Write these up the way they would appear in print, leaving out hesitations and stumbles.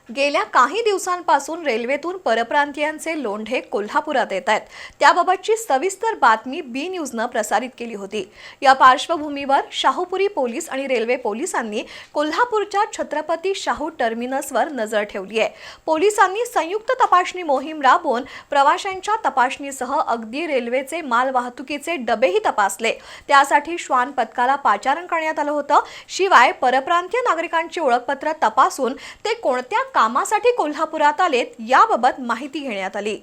गेल्या काही दिवसांपासून रेल्वेतून परप्रांतीयांचे लोंढे कोल्हापुरात येत आहेत। त्याबाबतची सविस्तर बातमी बी न्यूजनं प्रसारित केली होती। या पार्श्वभूमीवर शाहूपुरी पोलीस आणि रेल्वे पोलिसांनी कोल्हापूरच्या छत्रपती शाहू टर्मिनसवर नजर ठेवली आहे। पोलिसांनी संयुक्त तपासणी मोहीम राबवून प्रवाशांच्या तपासणीसह अगदी रेल्वेचे माल वाहतुकीचे डबेही तपासले। त्यासाठी श्वान पथकाला पाचारण करण्यात आलं होतं। शिवाय परप्रांतीय नागरिकांची ओळखपत्र तपासून ते कोणत्या कामासाठी कोल्हापुरात आलेत याबाबत माहिती घेण्यात आली।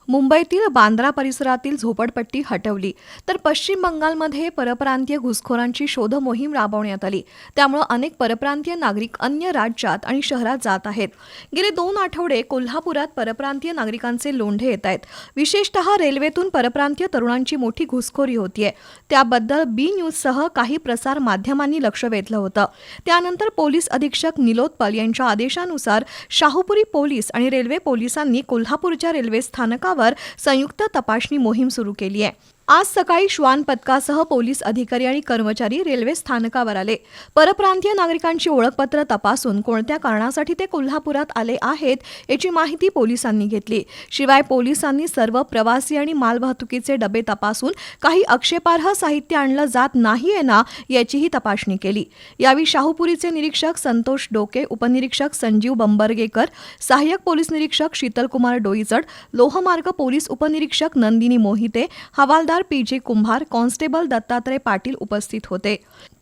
मुंबईतील बांद्रा परिसरातील झोपडपट्टी हटवली तर पश्चिम बंगालमध्ये परप्रांतीय घुसखोरांची शोध मोहीम राबवण्यात आली। त्यामुळे अनेक परप्रांतीय नागरिक अन्य राज्यात आणि शहरात जात आहेत। गेले 2 आठवडे कोल्हापुरात परप्रांतीय नागरिकांचे लोंढे येत आहेत। विशेषतः रेल्वेतून परप्रांतीय तरुणांची मोठी घुसखोरी होतीये। त्याबद्दल बी न्यूजसह काही प्रसार माध्यमांनी लक्ष वेधलं होतं। त्यानंतर पोलीस अधीक्षक निलोत्पल यांच्या आदेशानुसार शाहूपुरी पोलीस आणि रेल्वे पोलिसांनी कोल्हापूरच्या रेल्वे स्थानकावर संयुक्त तपासणी मोहीम सुरू केली आहे। आज सकाळी श्वान पथकासह पोलीस अधिकारी आणि कर्मचारी रेल्वे स्थानकावर आले। परप्रांतीय नागरिकांची ओळखपत्र तपासून कोणत्या कारणासाठी ते कोल्हापुरात आले आहेत याची माहिती पोलिसांनी घेतली। शिवाय पोलिसांनी सर्व प्रवासी आणि मालवाहतुकीचे डबे तपासून काही आक्षेपार्ह साहित्य आणलं जात नाहीये ना याचीही तपासणी केली। यावेळी शाहूपुरीचे निरीक्षक संतोष डोके, उपनिरीक्षक संजीव बंबरगेकर, सहाय्यक पोलीस निरीक्षक शीतलकुमार डोईचड, लोहमार्ग पोलीस उपनिरीक्षक नंदिनी मोहिते, हवालदार पीजे कुंभार, कॉन्स्टेबल दत्तात्रय पाटील उपस्थित होते।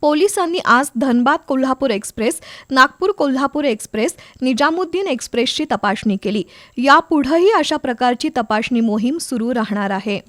पोलिसांनी आज धनबाद कोल्हापूर एक्सप्रेस, नागपूर कोल्हापूर एक्सप्रेस, निजामुद्दीन एक्सप्रेसची तपासणी केली। यापुढेही अशा प्रकारची तपासणी मोहीम सुरू राहणार आहे।